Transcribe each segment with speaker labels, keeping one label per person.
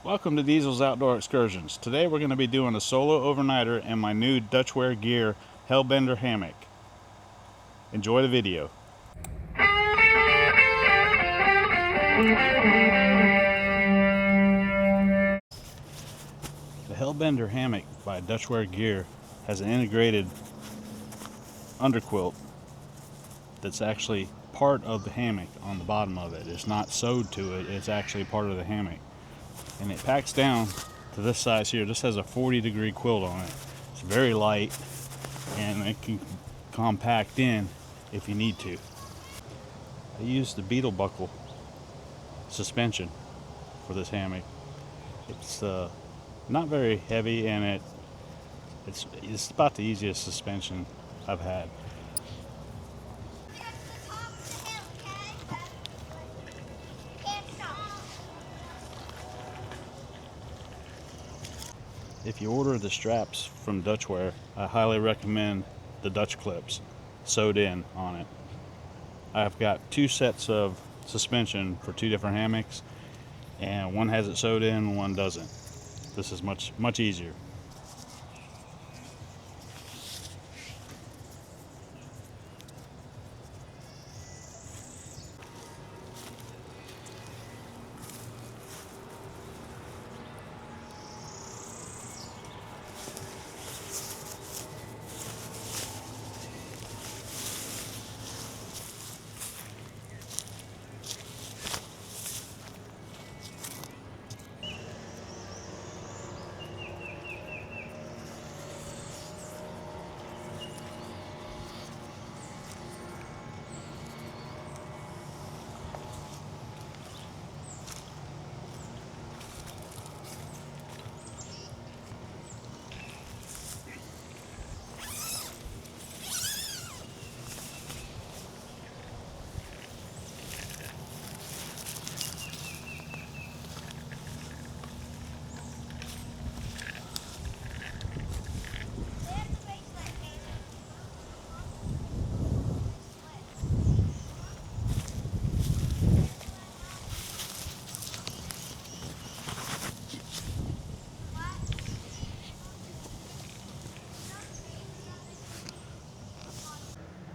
Speaker 1: Welcome to Diesel's Outdoor Excursions. Today we're going to be doing a solo overnighter in my new Dutchware Gear Hellbender Hammock. Enjoy the video. The Hellbender Hammock by Dutchware Gear has an integrated underquilt that's actually part of the hammock on the bottom of it. It's not sewed to it, it's actually part of the hammock. And it packs down to this size here. This has a 40-degree quilt on it. It's very light and it can compact in if you need to. I used the Beetle buckle suspension for this hammock. It's not very heavy and it's about the easiest suspension I've had. If you order the straps from Dutchware, I highly recommend the Dutch clips sewed in on it. I've got two sets of suspension for two different hammocks, and one has it sewed in, one doesn't. This is much easier.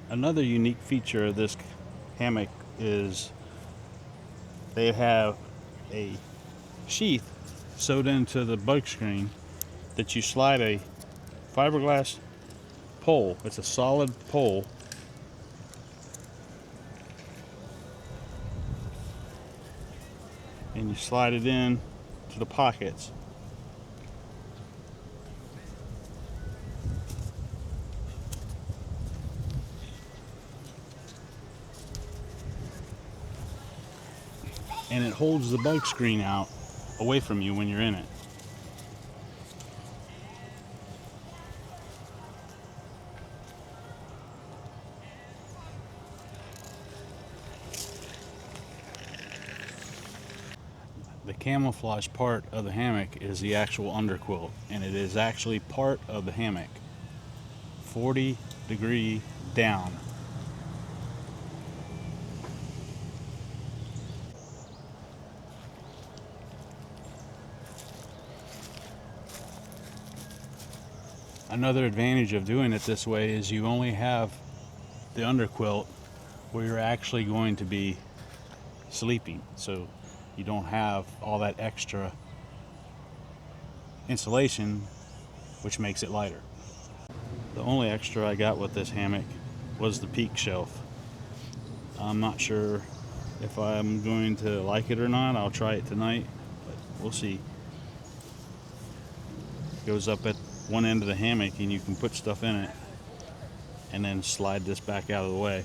Speaker 1: Another unique feature of this hammock is they have a sheath sewed into the bug screen that you slide a fiberglass pole. It's a solid pole. And you slide it in to the pockets. And it holds the bug screen out away from you when you're in it. The camouflage part of the hammock is the actual underquilt, and it is actually part of the hammock. 40-degree down. Another advantage of doing it this way is you only have the underquilt where you're actually going to be sleeping, so you don't have all that extra insulation, which makes it lighter. The only extra I got with this hammock was the peak shelf. I'm not sure if I'm going to like it or not. I'll try it tonight, but we'll see. It goes up at one end of the hammock and you can put stuff in it and then slide this back out of the way.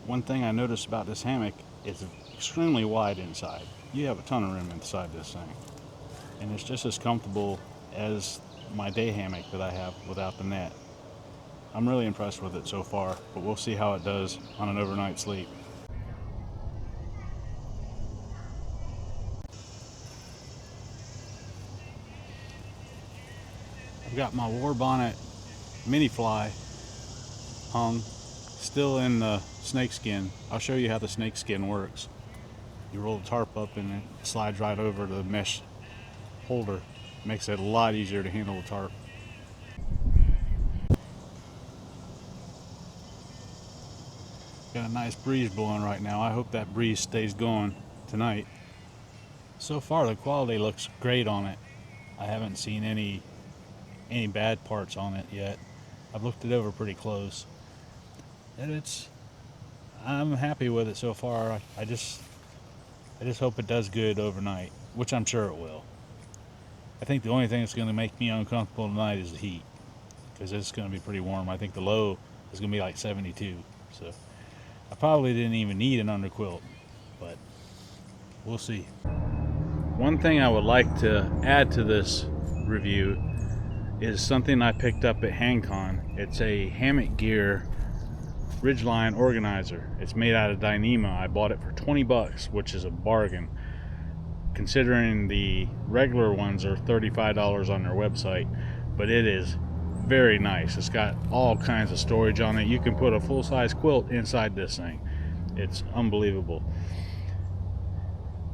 Speaker 1: One thing I noticed about this hammock is it's extremely wide inside. You have a ton of room inside this thing, and it's just as comfortable as my day hammock that I have without the net. I'm really impressed with it so far, but we'll see how it does on an overnight sleep. I've got my Warbonnet mini fly hung, still in the snake skin. I'll show you how the snake skin works. You roll the tarp up and it slides right over the mesh holder. Makes it a lot easier to handle the tarp. Got a nice breeze blowing right now. I hope that breeze stays going tonight. So far the quality looks great on it. I haven't seen any bad parts on it yet. I've looked it over pretty close. And I'm happy with it so far. I just hope it does good overnight, which I'm sure it will. I think the only thing that's going to make me uncomfortable tonight is the heat, because it's going to be pretty warm. I think the low is going to be like 72. So I probably didn't even need an underquilt, but we'll see. One thing I would like to add to this review is something I picked up at HangCon. It's a Hammock Gear ridgeline organizer. It's made out of Dyneema. I bought it for 20 bucks, which is a bargain considering the regular ones are $35 on their website. But it is very nice. It's got all kinds of storage on it. You can put a full-size quilt inside this thing. It's unbelievable.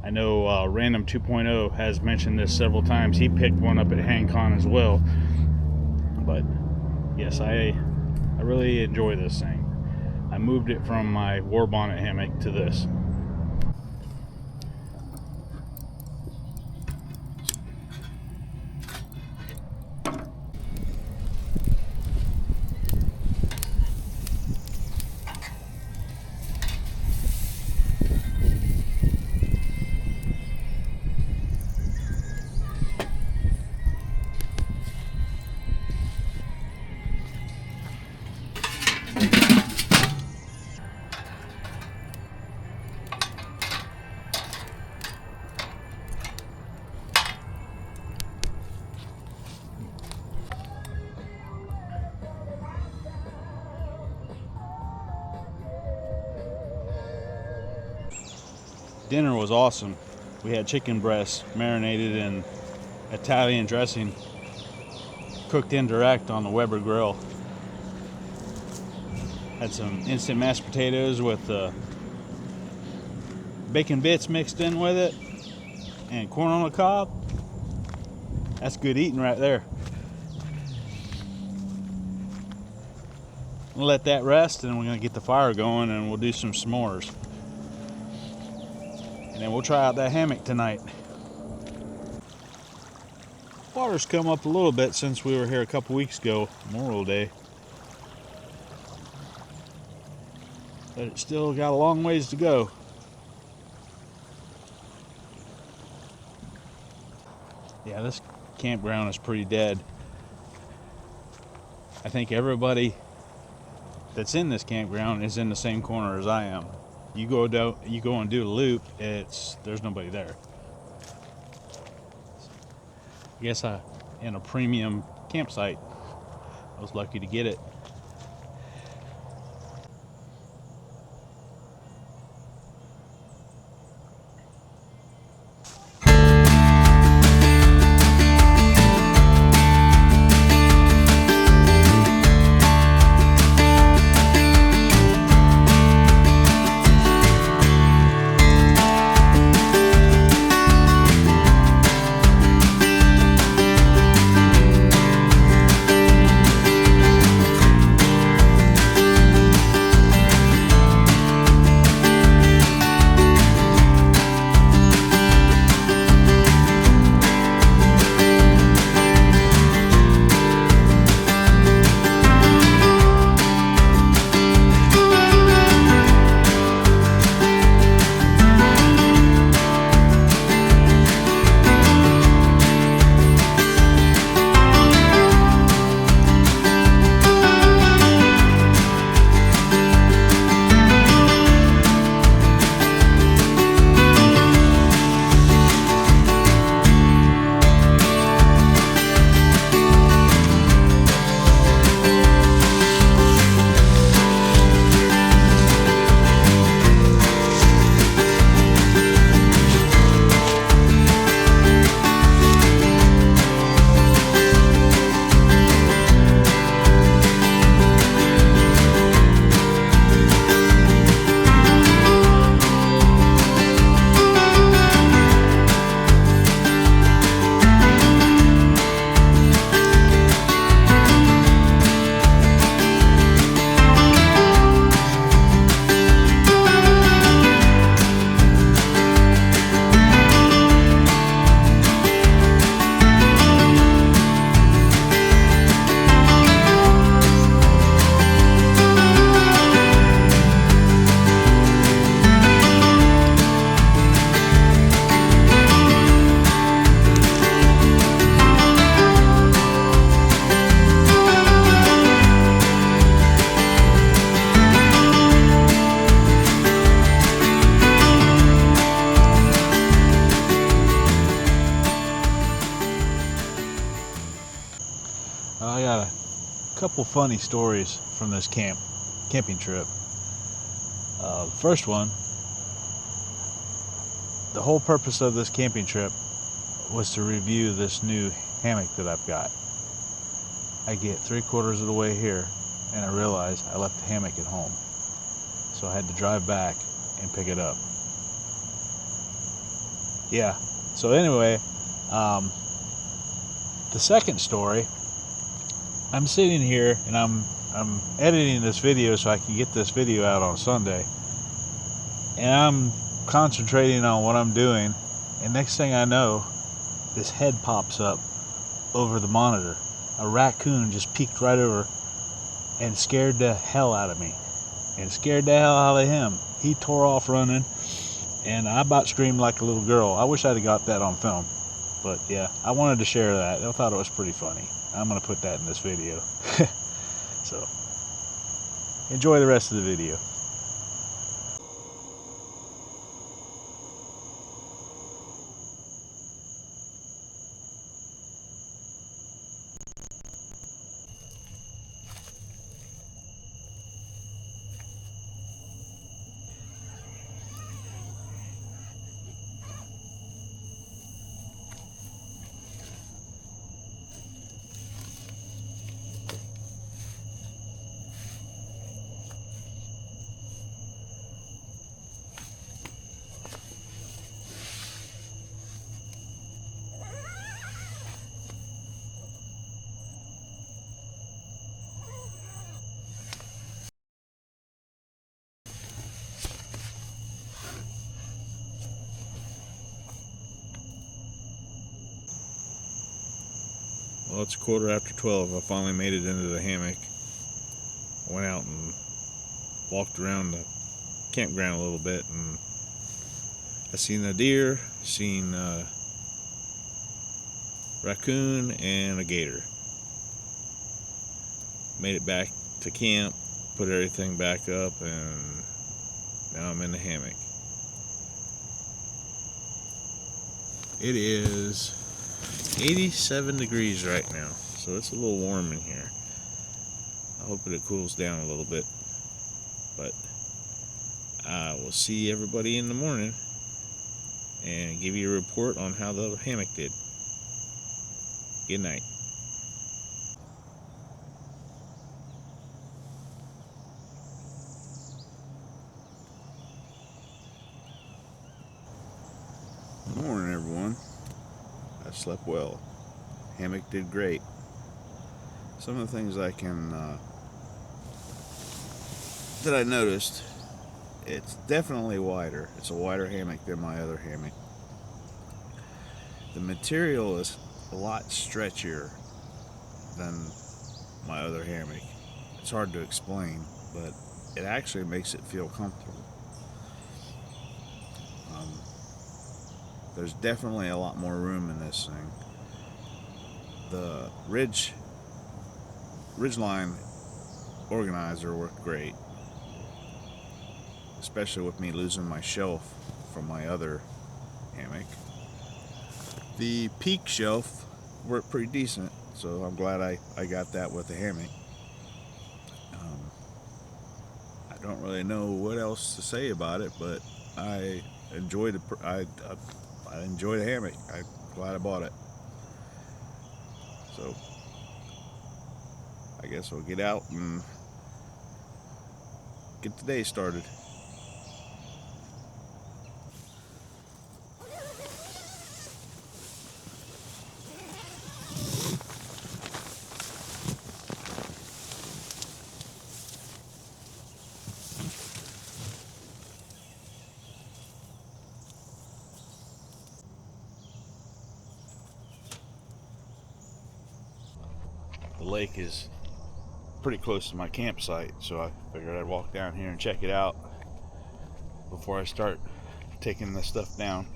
Speaker 1: I know Random 2.0 has mentioned this several times. He picked one up at HangCon as well. But yes, I really enjoy this thing. I moved it from my Warbonnet hammock to this. Dinner was awesome. We had chicken breasts marinated in Italian dressing, cooked indirect on the Weber grill. Had some instant mashed potatoes with bacon bits mixed in with it, and corn on the cob. That's good eating right there. We'll let that rest, and we're gonna get the fire going, and we'll do some s'mores. And then we'll try out that hammock tonight. Water's come up a little bit since we were here a couple weeks ago, Memorial Day. But it's still got a long ways to go. Yeah, this campground is pretty dead. I think everybody that's in this campground is in the same corner as I am. You go and do a loop, there's nobody there. I guess in a premium campsite, I was lucky to get it. couple funny stories from this camping trip. First one, the whole purpose of this camping trip was to review this new hammock that I've got. I get 3/4 of the way here and I realized I left the hammock at home. So I had to drive back and pick it up. Yeah, so anyway, the second story, I'm sitting here and I'm editing this video so I can get this video out on Sunday. And I'm concentrating on what I'm doing, and next thing I know, this head pops up over the monitor. A raccoon just peeked right over and scared the hell out of me. And scared the hell out of him. He tore off running, and I about screamed like a little girl. I wish I'd have got that on film. But yeah, I wanted to share that. I thought it was pretty funny. I'm going to put that in this video. So, enjoy the rest of the video. Well, it's 12:15. I finally made it into the hammock. I went out and walked around the campground a little bit, and I seen a deer, seen a raccoon, and a gator. Made it back to camp, put everything back up, and now I'm in the hammock. It is 87 degrees right now, so it's a little warm in here. I hope it cools down a little bit, but I will see everybody in the morning and give you a report on how the hammock did. Good night. Good morning, everyone. I slept well. Hammock did great. Some of the things that I noticed, it's definitely wider. It's a wider hammock than my other hammock. The material is a lot stretchier than my other hammock. It's hard to explain, but it actually makes it feel comfortable. There's definitely a lot more room in this thing. The ridgeline organizer worked great, especially with me losing my shelf from my other hammock. The peak shelf worked pretty decent, so I'm glad I got that with the hammock. I don't really know what else to say about it, but I enjoyed I enjoyed the hammock. I'm glad I bought it. So I guess we'll get out and get the day started. The lake is pretty close to my campsite, so I figured I'd walk down here and check it out before I start taking this stuff down.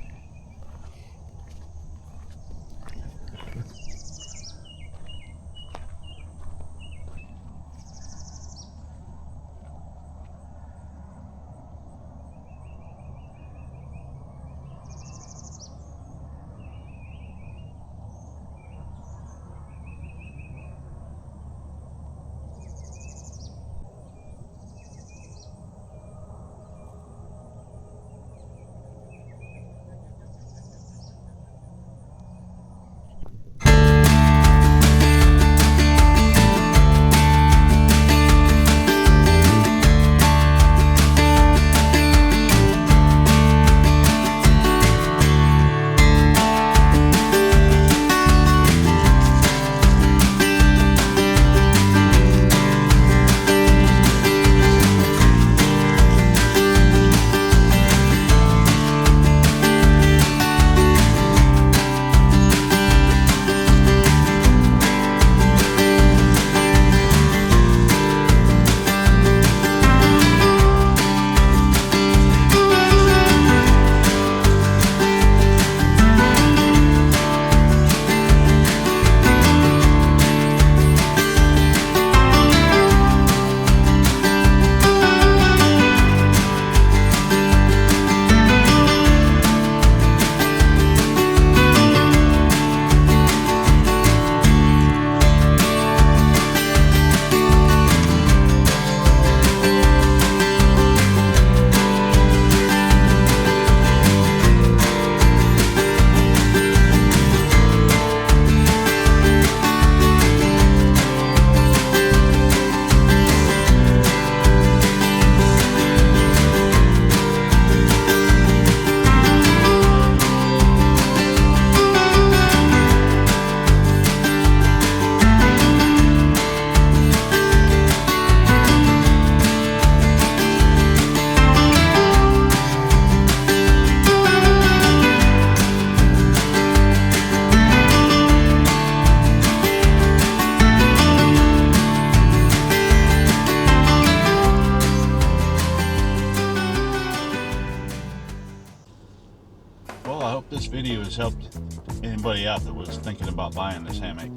Speaker 1: video has helped anybody out that was thinking about buying this hammock.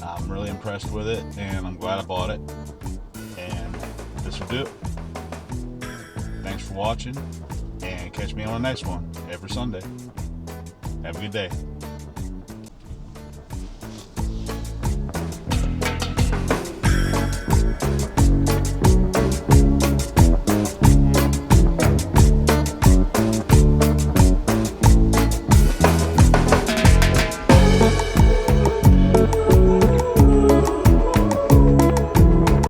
Speaker 1: I'm really impressed with it, and I'm glad I bought it. And this will do it. Thanks for watching, and catch me on the next one every Sunday. Have a good day.